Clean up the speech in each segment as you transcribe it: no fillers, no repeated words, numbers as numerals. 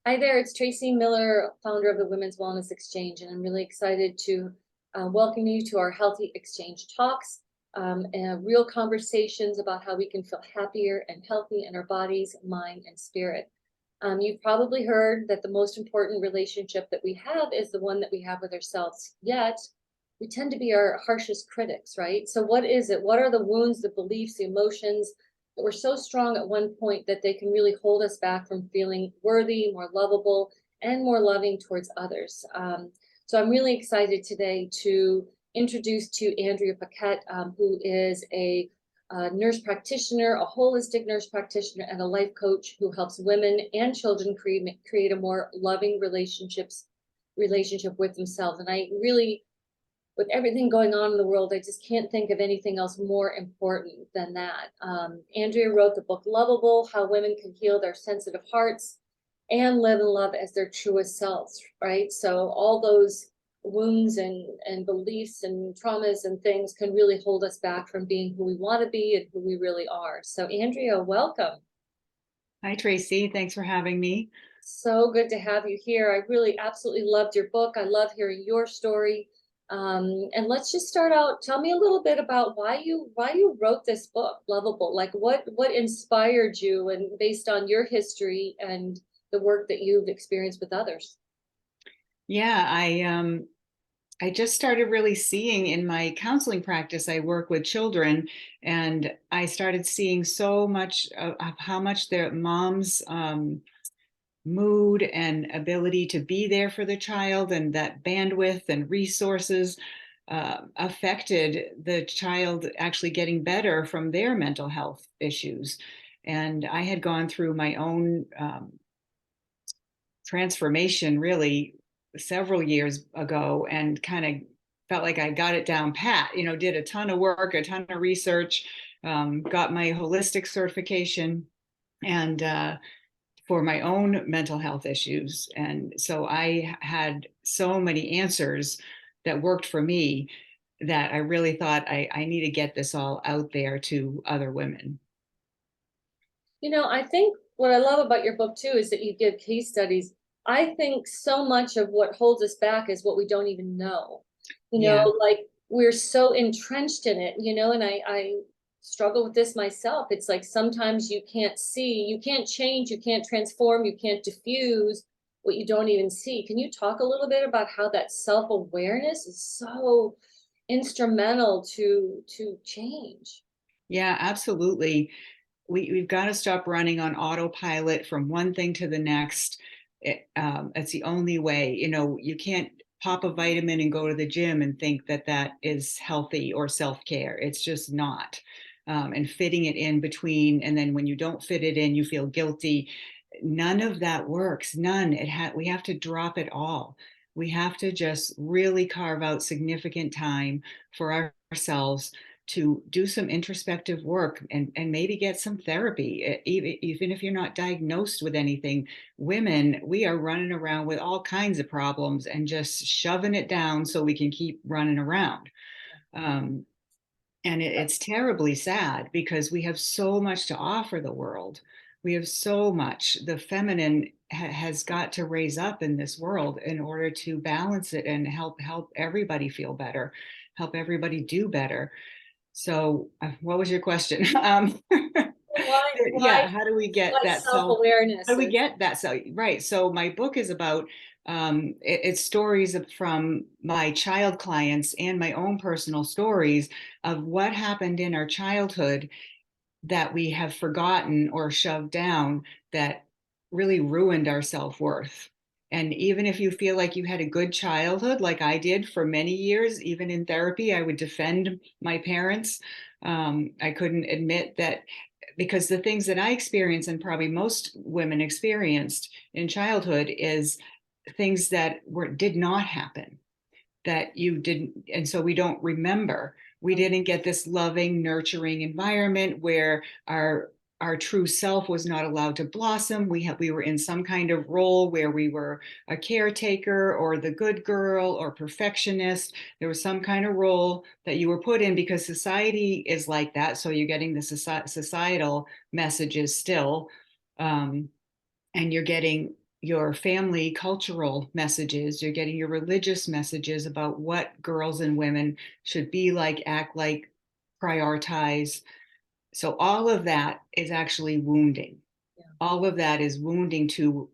Hi there, it's Tracy Miller, founder of the Women's Wellness Exchange, and I'm really excited to welcome you to our Healthy Exchange Talks and real conversations about how we can feel happier and healthy in our bodies, mind, and spirit. You've probably heard that the most important relationship that we have is the one that we have with ourselves, yet we tend to be our harshest critics, right? So what is it? What are the wounds, the beliefs, the emotions that were so strong at one point that they can really hold us back from feeling worthy, more lovable, and more loving towards others? So I'm really excited today to introduce to Andrea Paquette, who is a nurse practitioner, a holistic nurse practitioner, and a life coach who helps women and children create a more loving relationship with themselves. And I really, with everything going on in the world, I just can't think of anything else more important than that. Andrea wrote the book Lovable, How Women Can Heal Their Sensitive Hearts and Live and Love as Their Truest Selves, right? So all those wounds and beliefs and traumas and things can really hold us back from being who we want to be and who we really are. So Andrea, welcome. Hi, Tracy. Thanks for having me. So good to have you here. I really absolutely loved your book. I love hearing your story. And let's just start out. Tell me a little bit about why you wrote this book, Lovable. Like what inspired you, and based on your history and the work that you've experienced with others. Yeah, I just started really seeing in my counseling practice. I work with children, and I started seeing so much of how much their moms' mood and ability to be there for the child and that bandwidth and resources affected the child actually getting better from their mental health issues. And I had gone through my own transformation really several years ago and kind of felt like I got it down pat, did a ton of work, a ton of research, got my holistic certification and for my own mental health issues. And so I had so many answers that worked for me that I really thought I need to get this all out there to other women. I think what I love about your book too is that you give case studies. I think so much of what holds us back is what we don't even know. Yeah. Like we're so entrenched in it, and I struggle with this myself. It's like sometimes you can't see, you can't change, you can't transform, you can't diffuse what you don't even see. Can you talk a little bit about how that self-awareness is so instrumental to change? Yeah, absolutely. We've got to stop running on autopilot from one thing to the next. It's the only way. You can't pop a vitamin and go to the gym and think that that is healthy or self-care. It's just not. And fitting it in between, and then when you don't fit it in, you feel guilty. None of that works. None. We have to drop it all. We have to just really carve out significant time for ourselves to do some introspective work and maybe get some therapy. Even if you're not diagnosed with anything, women, we are running around with all kinds of problems and just shoving it down so we can keep running around. Um, and it's terribly sad because we have so much to offer the world. We have so much. The feminine has got to raise up in this world in order to balance it and help everybody feel better, help everybody do better. So, what was your question? Why Yeah, how do we get like that self? How self-awareness do we is get that self? Right. So, my book is about it's stories from my child clients and my own personal stories of what happened in our childhood that we have forgotten or shoved down that really ruined our self-worth. And even if you feel like you had a good childhood, like I did for many years, even in therapy, I would defend my parents. I couldn't admit that because the things that I experienced, and probably most women experienced in childhood, is things that did not happen, that you didn't, and so we don't remember. We didn't get this loving, nurturing environment where our true self was not allowed to blossom. We were in some kind of role where we were a caretaker or the good girl or perfectionist. There was some kind of role that you were put in because society is like that. So you're getting the societal messages still, and you're getting your family cultural messages, you're getting your religious messages about what girls and women should be like, act like, prioritize. So all of that is actually wounding. Yeah. All of that is wounding to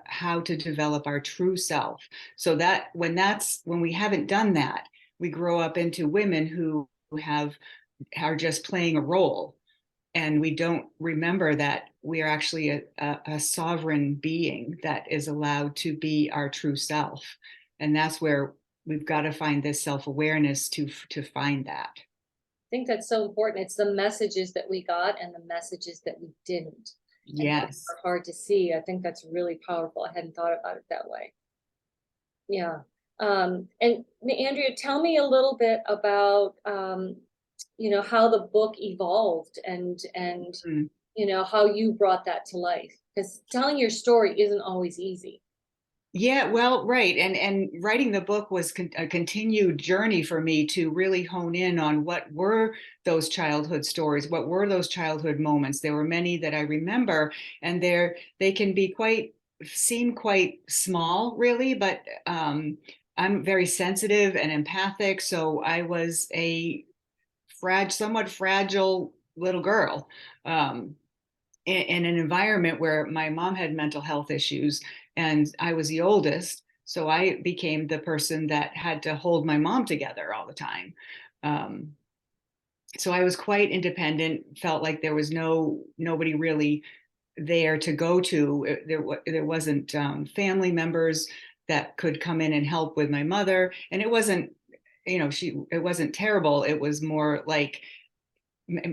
how to develop our true self. So that when we haven't done that, we grow up into women who are just playing a role, and we don't remember that we are actually a sovereign being that is allowed to be our true self. And that's where we've got to find this self-awareness to find that. I think that's so important. It's the messages that we got and the messages that we didn't. And those Yes. are hard to see. I think that's really powerful. I hadn't thought about it that way. Yeah. And Andrea, tell me a little bit about how the book evolved and Mm. how you brought that to life. Because telling your story isn't always easy. Yeah, well, right. And writing the book was a continued journey for me to really hone in on what were those childhood stories, what were those childhood moments. There were many that I remember, and they can be seem quite small, really, but I'm very sensitive and empathic. So I was a somewhat fragile little girl. In an environment where my mom had mental health issues and I was the oldest. So I became the person that had to hold my mom together all the time. Um, so I was quite independent, felt like there was nobody really there to go to. There wasn't family members that could come in and help with my mother. And it wasn't, it wasn't terrible. It was more like,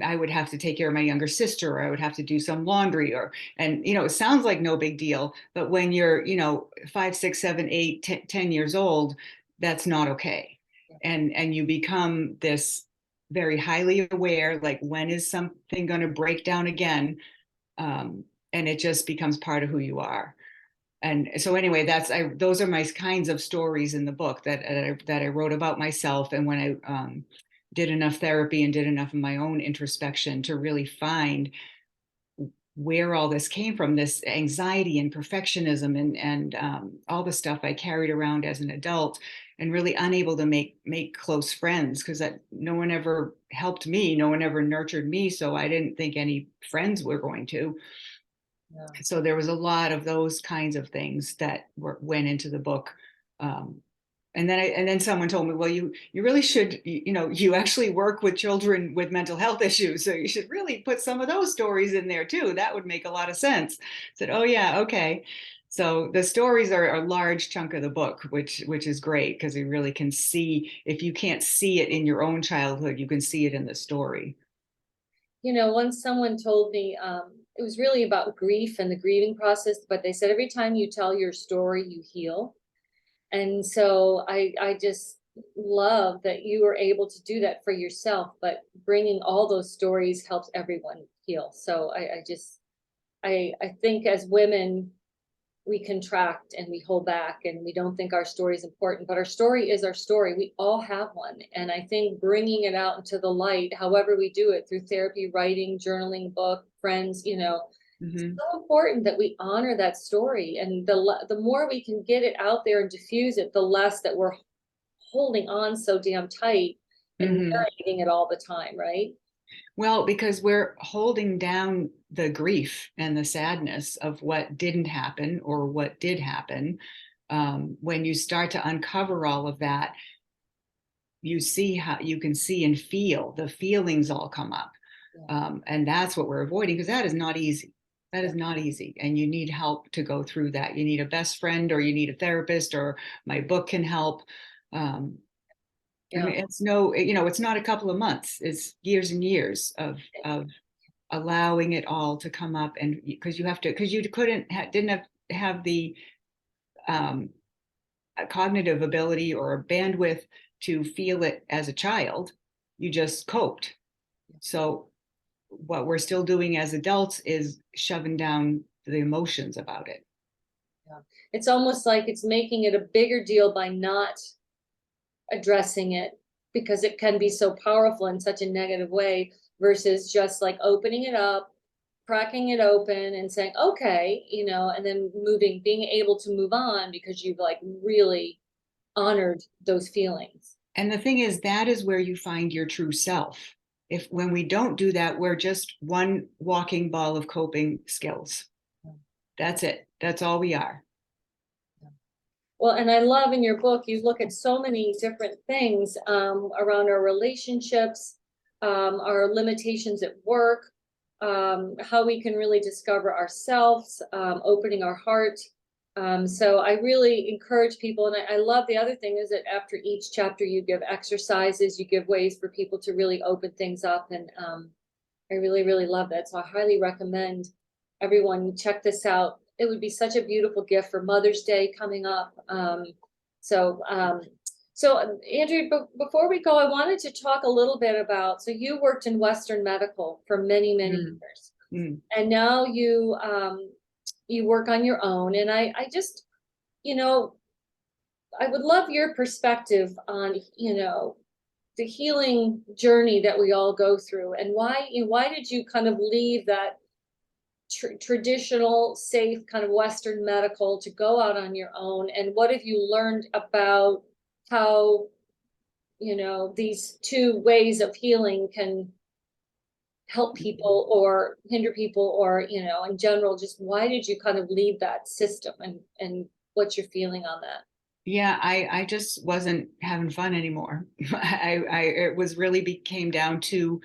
I would have to take care of my younger sister, or I would have to do some laundry, and it sounds like no big deal, but when you're 5, 6, 7, 8, 10 years old, that's not okay. And you become this very highly aware, like, when is something going to break down again? And it just becomes part of who you are. And so anyway, those are my kinds of stories in the book that I wrote about myself. And when I did enough therapy and did enough of my own introspection to really find where all this came from, this anxiety and perfectionism and all the stuff I carried around as an adult, and really unable to make close friends, because that no one ever helped me, no one ever nurtured me, so I didn't think any friends were going to. Yeah. So there was a lot of those kinds of things that went into the book. And then someone told me, well, you really should, you actually work with children with mental health issues, so you should really put some of those stories in there too. That would make a lot of sense. I said, oh yeah, okay. So the stories are a large chunk of the book, which is great, because you really can see, if you can't see it in your own childhood, you can see it in the story. Once someone told me it was really about grief and the grieving process, but they said every time you tell your story, you heal. And so I just love that you were able to do that for yourself, but bringing all those stories helps everyone heal. So I think as women, we contract and we hold back and we don't think our story is important, but our story is our story. We all have one. And I think bringing it out into the light, however we do it, through therapy, writing, journaling, book, friends, Mm-hmm. so important that we honor that story. And the more we can get it out there and diffuse it, the less that we're holding on so damn tight and Mm-hmm. narrating it all the time, right? Well, because we're holding down the grief and the sadness of what didn't happen or what did happen. When you start to uncover all of that, you see how you can see and feel the feelings all come up. Yeah. And that's what we're avoiding, because that is not easy. That Yeah. is not easy. And you need help to go through that. You need a best friend, or you need a therapist, or my book can help. I Yeah. mean, it's not a couple of months. It's years and years of allowing it all to come up, and because you didn't have the um, cognitive ability or bandwidth to feel it as a child. You just coped. So what we're still doing as adults is shoving down the emotions about it. Yeah. It's almost like it's making it a bigger deal by not addressing it, because it can be so powerful in such a negative way, versus just like opening it up, cracking it open and saying, okay, and then being able to move on because you've like really honored those feelings. And the thing is, that is where you find your true self. When we don't do that, we're just one walking ball of coping skills. That's it. That's all we are. Well, and I love in your book, you look at so many different things around our relationships, our limitations at work, how we can really discover ourselves, opening our heart. So I really encourage people, and I love the other thing is that after each chapter you give exercises, you give ways for people to really open things up, and I really, really love that. So I highly recommend everyone check this out. It would be such a beautiful gift for Mother's Day coming up. So Andrea, before we go, I wanted to talk a little bit about, so you worked in Western medical for many, many years, and now you work on your own. And I just, I would love your perspective on, the healing journey that we all go through, and why did you kind of leave that traditional, safe kind of Western medical to go out on your own? And what have you learned about how, these two ways of healing can help people or hinder people, or, in general, just why did you kind of leave that system, and what's your feeling on that? Yeah, I just wasn't having fun anymore. It was really came down to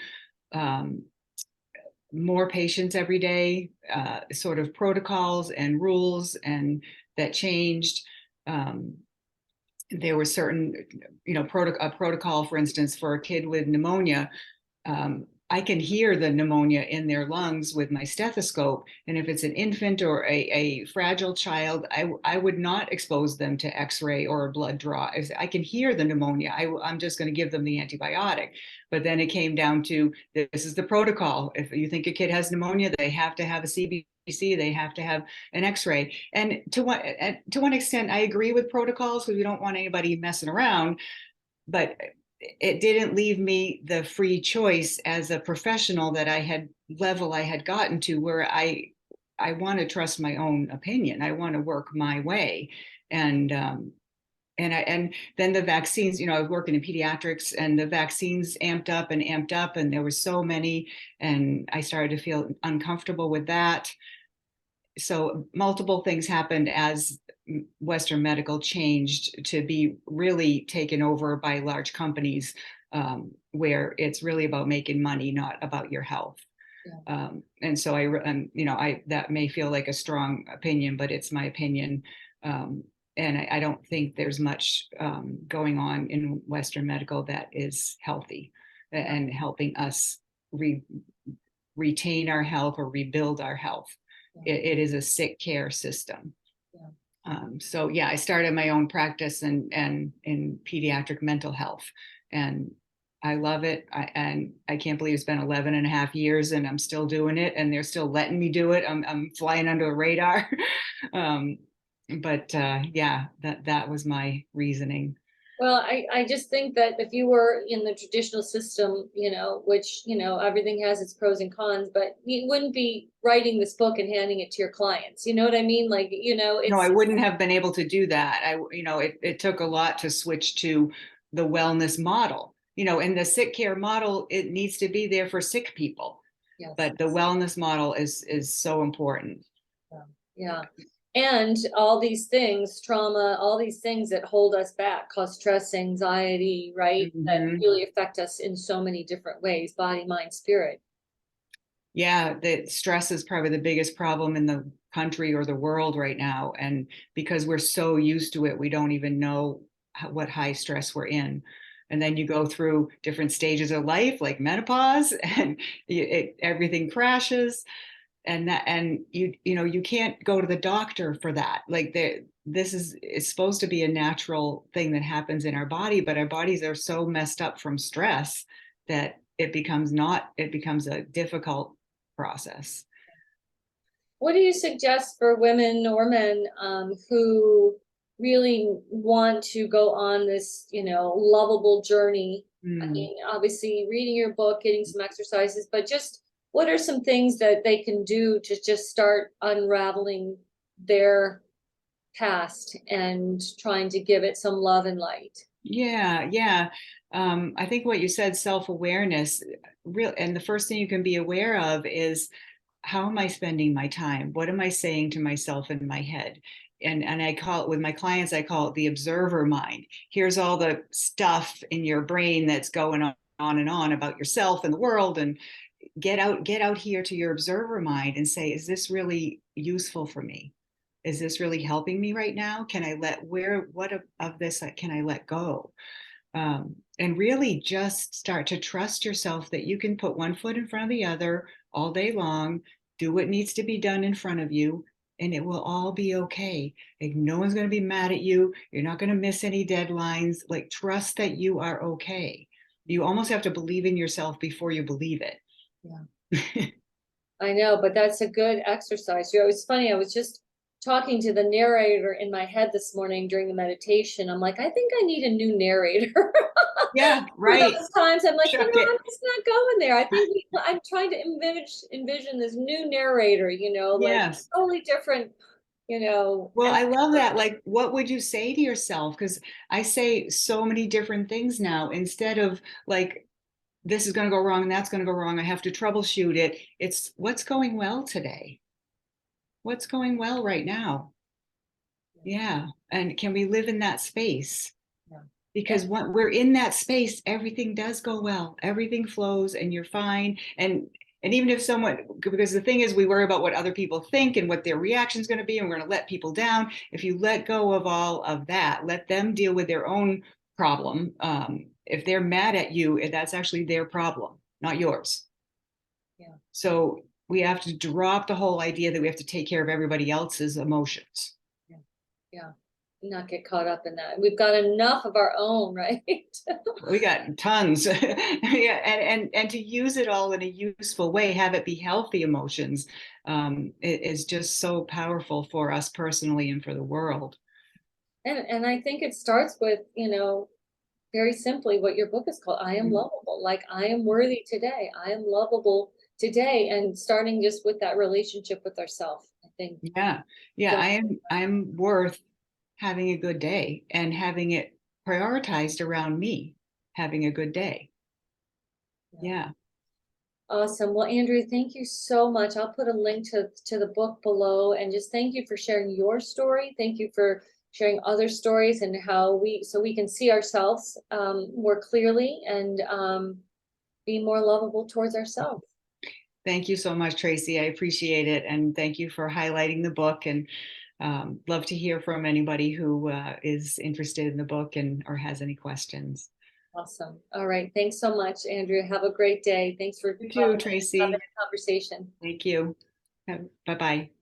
more patients every day, sort of protocols and rules, and that changed. There were certain, a protocol, for instance, for a kid with pneumonia. I can hear the pneumonia in their lungs with my stethoscope. And if it's an infant or a fragile child, I would not expose them to X-ray or a blood draw. I can hear the pneumonia. I'm just going to give them the antibiotic. But then it came down to, this is the protocol. If you think a kid has pneumonia, they have to have a CBC, they have to have an X-ray. And to one extent, I agree with protocols because we don't want anybody messing around. But it didn't leave me the free choice as a professional that I had gotten to, where I want to trust my own opinion. I want to work my way. And then the vaccines, I was working in pediatrics, and the vaccines amped up, and there were so many, and I started to feel uncomfortable with that. So multiple things happened as Western medical changed to be really taken over by large companies, where it's really about making money, not about your health. Yeah. And so that may feel like a strong opinion, but it's my opinion. And I don't think there's much going on in Western medical that is healthy and helping us retain our health or rebuild our health. It is a sick care system. So yeah, I started my own practice and in pediatric mental health, and I love it. I can't believe it's been 11 and a half years and I'm still doing it, and they're still letting me do it. I'm flying under the radar. But yeah, that was my reasoning. Well, I just think that if you were in the traditional system, which, everything has its pros and cons, but you wouldn't be writing this book and handing it to your clients. You know what I mean? Like, No, I wouldn't have been able to do that. It took a lot to switch to the wellness model. In the sick care model, it needs to be there for sick people. Yes. But the wellness model is so important. Yeah. And all these things, trauma, all these things that hold us back, cause stress, anxiety, right? That really affect us in so many different ways, body, mind, spirit. Yeah, the stress is probably the biggest problem in the country or the world right now. And because we're so used to it, we don't even know what high stress we're in. And then you go through different stages of life, like menopause, and everything crashes. And you can't go to the doctor for that. Like it's supposed to be a natural thing that happens in our body, but our bodies are so messed up from stress that it becomes a difficult process. What do you suggest for women or men who really want to go on this, lovable journey? I mean, obviously reading your book, getting some exercises, but just what are some things that they can do to just start unraveling their past and trying to give it some love and light? Yeah, yeah. I think what you said, self-awareness, real, and the first thing you can be aware of is, how am I spending my time? What am I saying to myself in my head? And I call it, with my clients, I call it the observer mind. Here's all the stuff in your brain that's going on and on about yourself and the world, and get out here to your observer mind and say, is this really useful for me? Is this really helping me right now? Can I what of this can I let go? And really just start to trust yourself that you can put one foot in front of the other all day long, do what needs to be done in front of you, and it will all be okay. Like, no one's going to be mad at you. You're not going to miss any deadlines. Like, trust that you are okay. You almost have to believe in yourself before you believe it. Yeah. I know, but that's a good exercise. You know, it's funny. I was just talking to the narrator in my head this morning during the meditation. I'm like, I think I need a new narrator. Yeah, For right. those times, I'm like, you Chuck know, it. I'm just not going there. I think I'm trying to envision this new narrator, you know, like Yes. totally different, you know. Well, And I love that. Like, what would you say to yourself? Because I say so many different things now, instead of like, this is going to go wrong and that's going to go wrong, I have to troubleshoot it. It's, what's going well today? What's going well right now? Yeah. And can we live in that space? yeah, Because when we're in that space, everything does go well, everything flows, and you're fine. And even if someone, because the thing is, we worry about what other people think and what their reaction is going to be, and we're going to let people down. If you let go of all of that, let them deal with their own problem. If they're mad at you, that's actually their problem, not yours. yeah, So we have to drop the whole idea that we have to take care of everybody else's emotions. yeah, yeah. Not get caught up in that. We've got enough of our own, right? We got tons. Yeah, and to use it all in a useful way, have it be healthy emotions, it is just so powerful for us personally and for the world. And I think it starts with, you know, very simply what your book is called. I am lovable. Like, I am worthy today. I am lovable today. And starting just with that relationship with ourselves, I think. Yeah, yeah, I'm worth having a good day and having it prioritized around me having a good day. Yeah. Yeah. Awesome. Well, Andrea, thank you so much. I'll put a link to the book below, and just thank you for sharing your story. Thank you for sharing other stories and how so we can see ourselves more clearly and be more lovable towards ourselves. Thank you so much, Tracy. I appreciate it. And thank you for highlighting the book, and love to hear from anybody who is interested in the book and or has any questions. Awesome. All right. Thanks so much, Andrea. Have a great day. Thanks for You too, having a Tracy. conversation. Thank you. Bye-bye.